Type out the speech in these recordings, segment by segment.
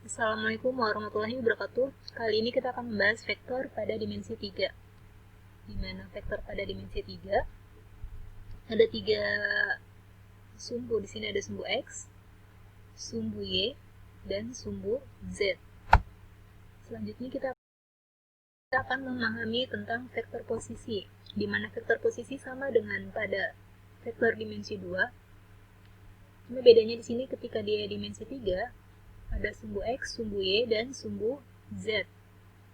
Assalamualaikum warahmatullahi wabarakatuh. Kali ini kita akan membahas vektor pada dimensi 3. Di mana vektor pada dimensi 3 ada 3 sumbu. Di sini ada sumbu X, sumbu Y, dan sumbu Z. Selanjutnya kita akan memahami tentang vektor posisi, di mana vektor posisi sama dengan pada vektor dimensi 2. Cuma bedanya di sini ketika dia dimensi 3, ada sumbu X, sumbu Y, dan sumbu Z.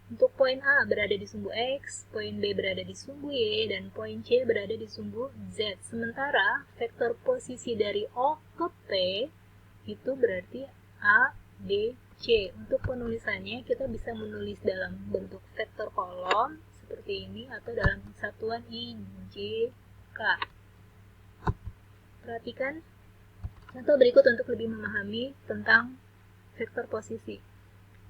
Untuk poin A berada di sumbu X, poin B berada di sumbu Y, dan poin C berada di sumbu Z. Sementara vektor posisi dari O ke P itu berarti A, B, C. Untuk penulisannya kita bisa menulis dalam bentuk vektor kolom seperti ini atau dalam satuan I, J, K. Perhatikan contoh berikut untuk lebih memahami tentang vektor posisi.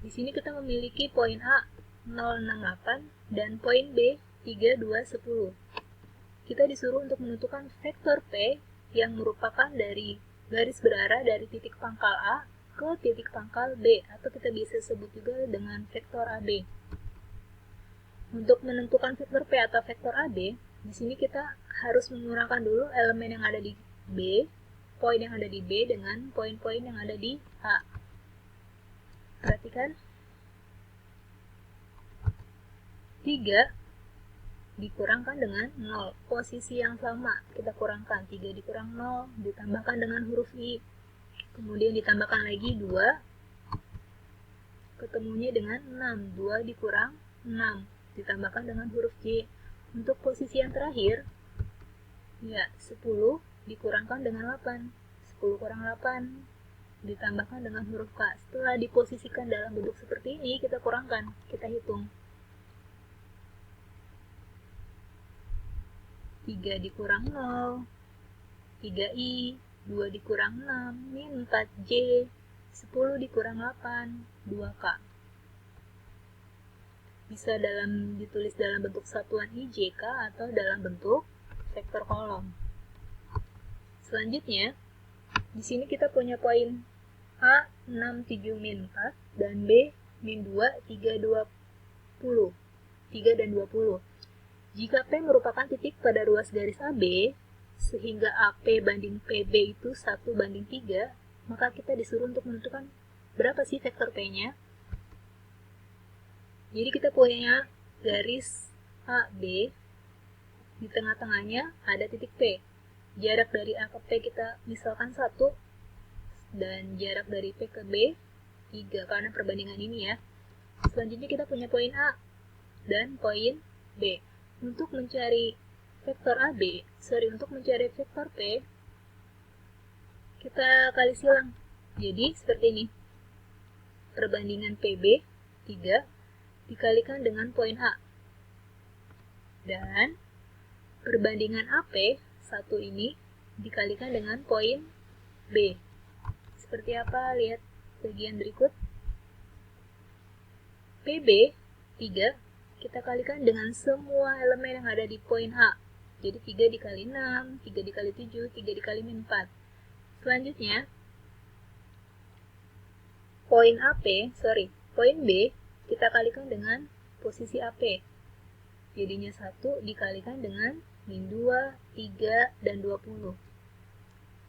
Di sini kita memiliki poin A 068 dan poin B 3210. Kita disuruh untuk menentukan vektor P yang merupakan dari garis berarah dari titik pangkal A ke titik pangkal B, atau kita bisa sebut juga dengan vektor AB. Untuk menentukan vektor P atau vektor AB, di sini kita harus mengurangkan dulu elemen yang ada di B, poin yang ada di B dengan poin-poin yang ada di A. Perhatikan 3 dikurangkan dengan 0, posisi yang sama kita kurangkan, 3 dikurang 0 ditambahkan dengan huruf I, kemudian ditambahkan lagi 2, ketemunya dengan 6, 2 dikurang 6 ditambahkan dengan huruf J. Untuk posisi yang terakhir ya 10 dikurangkan dengan 8, 10 kurang 8 ditambahkan dengan huruf K. Setelah diposisikan dalam bentuk seperti ini, kita kurangkan, kita hitung. 3 dikurang 0, 3I, 2 dikurang 6, min 4J, 10 dikurang 8, 2K. Bisa ditulis dalam bentuk satuan IJK atau dalam bentuk vektor kolom. Selanjutnya, di sini kita punya poin A 67 min 4 dan B min 2 3 20 3 dan 20. Jika P merupakan titik pada ruas garis AB sehingga AP banding PB itu 1 banding 3, maka kita disuruh untuk menentukan berapa sih vektor P-nya. Jadi kita punya garis AB, di tengah-tengahnya ada titik P. Jarak dari A ke P kita misalkan 1, dan jarak dari P ke B 3 karena perbandingan ini ya. Selanjutnya kita punya poin A dan poin B. Untuk mencari vektor untuk mencari vektor P, kita kali silang. Jadi seperti ini. Perbandingan PB 3 dikalikan dengan poin A. Dan perbandingan AP 1 ini dikalikan dengan poin B. Seperti apa? Lihat bagian berikut. PB 3 kita kalikan dengan semua elemen yang ada di poin A. Jadi 3 dikali 6, 3 dikali 7, 3 dikali min 4. Selanjutnya, poin B kita kalikan dengan posisi AP. Jadinya 1 dikalikan dengan min 2, 3, dan 20.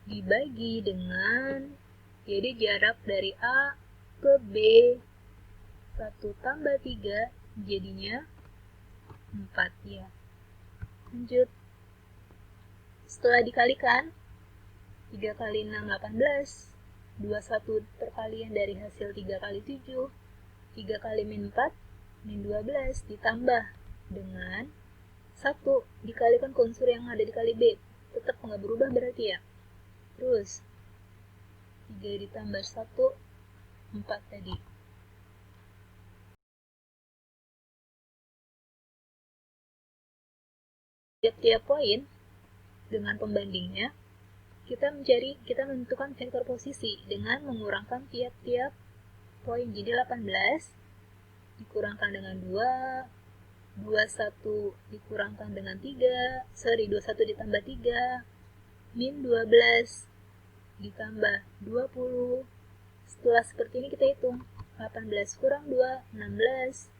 Dibagi dengan, jadi jarak dari A ke B 1 tambah 3 jadinya 4 ya. Lanjut. Setelah dikalikan 3 kali 6 18, 21 perkalian dari hasil 3 kali 7, 3 kali min 4 min 12 ditambah dengan 1 dikalikan ke unsur yang ada dikali B, tetap nggak berubah berarti ya. Terus 3 ditambah 1 4 tadi. Tiap-tiap poin dengan pembandingnya kita menentukan vektor posisi dengan mengurangkan tiap-tiap poin. Jadi 18 dikurangkan dengan 2, 21 dikurangkan dengan 21 ditambah 3, min 12 ditambah 20. Setelah seperti ini kita hitung 18 kurang 2, 16.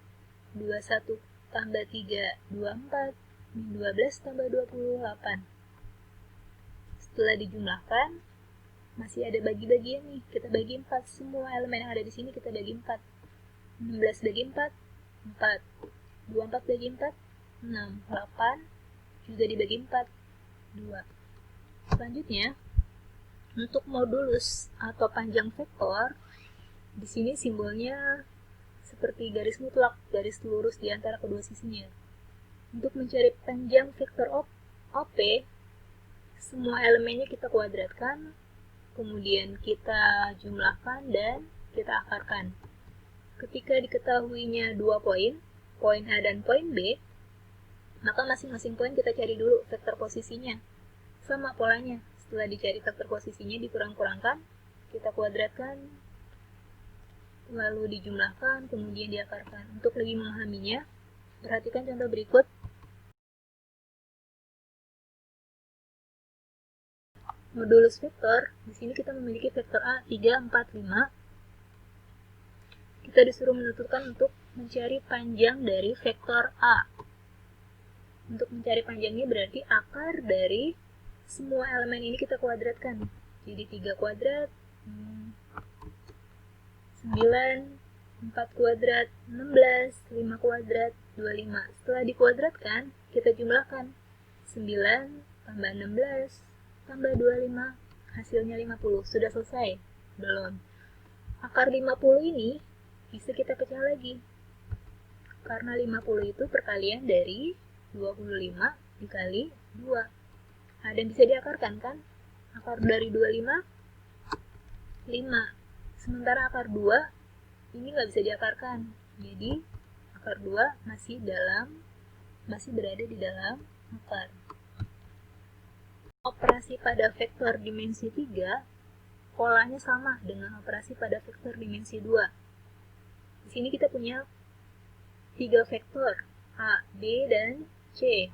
21 tambah 3, 24. Min 12 tambah 28. Setelah dijumlahkan, masih ada bagi-bagian nih. Kita bagi 4. Semua elemen yang ada di sini kita bagi 4. 16 bagi 4, 4. 24 bagi 4, 6. 8 juga dibagi 4, 2. Selanjutnya, untuk modulus atau panjang vektor, di sini simbolnya seperti garis mutlak, garis lurus di antara kedua sisinya. Untuk mencari panjang vektor OP, semua elemennya kita kuadratkan, kemudian kita jumlahkan dan kita akarkan. Ketika diketahuinya dua poin A dan poin B, maka masing-masing poin kita cari dulu vektor posisinya. Sama polanya, setelah dicari vektor posisinya dikurang-kurangkan, kita kuadratkan, lalu dijumlahkan, kemudian diakarkan. Untuk lebih memahaminya, perhatikan contoh berikut. Modulus vektor, di sini kita memiliki vektor A 3, 4, 5. Kita disuruh menentukan untuk mencari panjang dari vektor A. Untuk mencari panjangnya berarti akar dari semua elemen ini kita kuadratkan. Jadi 3 kuadrat, 9, 4 kuadrat, 16, 5 kuadrat, 25. Setelah dikuadratkan, kita jumlahkan. 9 tambah 16 tambah 25, hasilnya 50. Sudah selesai? Belum. Akar 50 ini bisa kita pecah lagi. Karena 50 itu perkalian dari 25 dikali 2. Dan bisa diakarkan kan? Akar dari 25, 5. Sementara akar 2 ini nggak bisa diakarkan. Jadi akar 2 masih berada di dalam akar. Operasi pada vektor dimensi 3 polanya sama dengan operasi pada vektor dimensi 2. Di sini kita punya 3 vektor, A, B, dan C.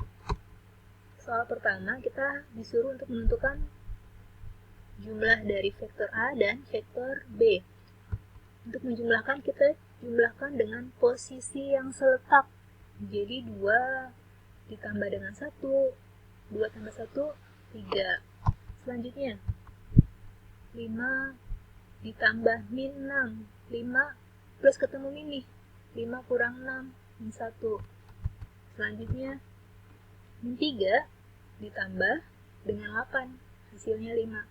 Soal pertama kita disuruh untuk menentukan jumlah dari vektor A dan vektor B. Untuk menjumlahkan, kita jumlahkan dengan posisi yang seletak. Jadi 2 ditambah dengan 1, 2 tambah 1, 3. Selanjutnya, 5 ditambah min 6. 5 plus ketemu min nih. 5 kurang 6, min 1. Selanjutnya, min 3 ditambah dengan 8. Hasilnya 5.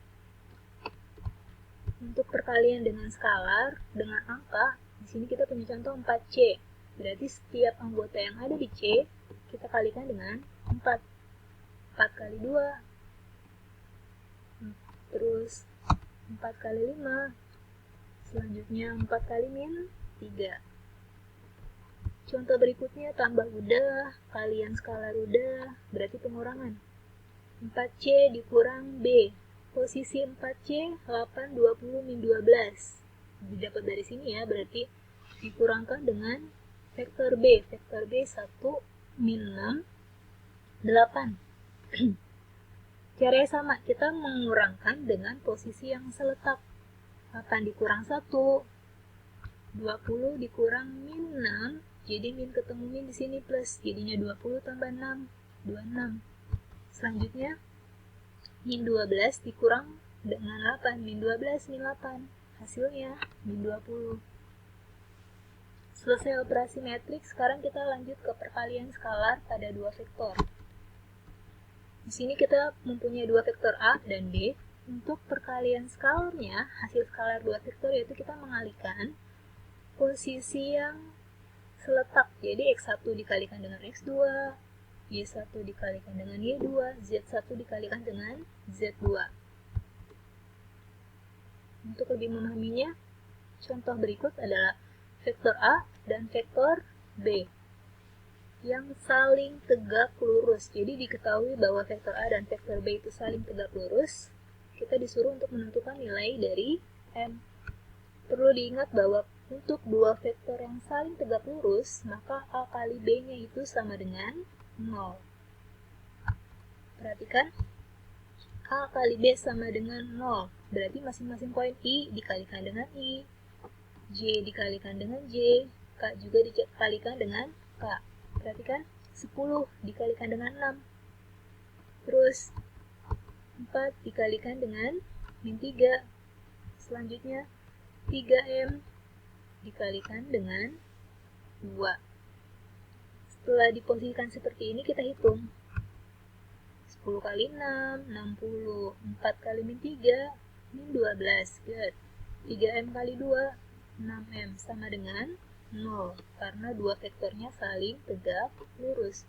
Untuk perkalian dengan skalar, dengan angka, di sini kita punya contoh 4C. Berarti setiap anggota yang ada di C, kita kalikan dengan 4. 4 kali 2. Terus 4 kali 5. Selanjutnya 4 kali min 3. Contoh berikutnya tambah udah, kalian skalar udah, berarti pengurangan. 4C dikurang B. Posisi 4C 8, 20, min 12. Didapat dari sini ya, berarti dikurangkan dengan vektor B. Vektor B 1, min 6, 8. Caranya sama, kita mengurangkan dengan posisi yang seletak. 8 dikurang 1, 20 dikurang min 6, jadi min ketemu min di sini plus, jadinya 20 tambah 6, 26. Selanjutnya, min 12 dikurang dengan 8, min 12, min 8. Hasilnya, min 20. Selesai operasi matriks, sekarang kita lanjut ke perkalian skalar pada dua vektor. Di sini kita mempunyai dua vektor A dan B. Untuk perkalian skalarnya, hasil skalar dua vektor yaitu kita mengalihkan posisi yang seletak. Jadi X1 dikalikan dengan X2, Y1 dikalikan dengan Y2, Z1 dikalikan dengan Z2. Untuk lebih memahaminya, contoh berikut adalah vektor A dan vektor B yang saling tegak lurus. Jadi diketahui bahwa vektor A dan vektor B itu saling tegak lurus. Kita disuruh untuk menentukan nilai dari M. Perlu diingat bahwa untuk dua vektor yang saling tegak lurus, maka A kali B-nya itu sama dengan 0. Perhatikan, A kali B sama dengan 0. Berarti masing-masing poin I dikalikan dengan I. J dikalikan dengan J, K juga dikalikan dengan K. Berarti kan 10 dikalikan dengan 6. Terus 4 dikalikan dengan min 3. Selanjutnya 3M dikalikan dengan 2. Setelah diposisikan seperti ini, kita hitung. 10 kali 6, 60. 4 kali min 3, min 12. Good. 3M kali 2, 6M sama dengan 0. Karena dua vektornya saling tegak lurus.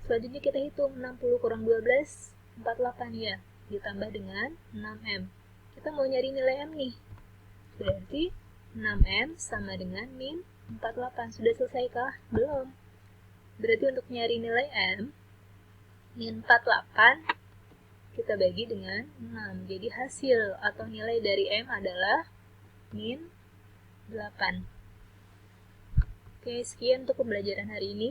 Selanjutnya kita hitung 60 kurang 12, 48 ya. Ditambah dengan 6M. Kita mau nyari nilai M nih. Berarti 6M sama dengan min 48. Sudah selesaikah? Belum. Berarti untuk nyari nilai M, min 48 kita bagi dengan 6. Jadi hasil atau nilai dari M adalah min 8. Oke, sekian untuk pembelajaran hari ini.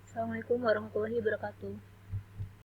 Assalamualaikum warahmatullahi wabarakatuh.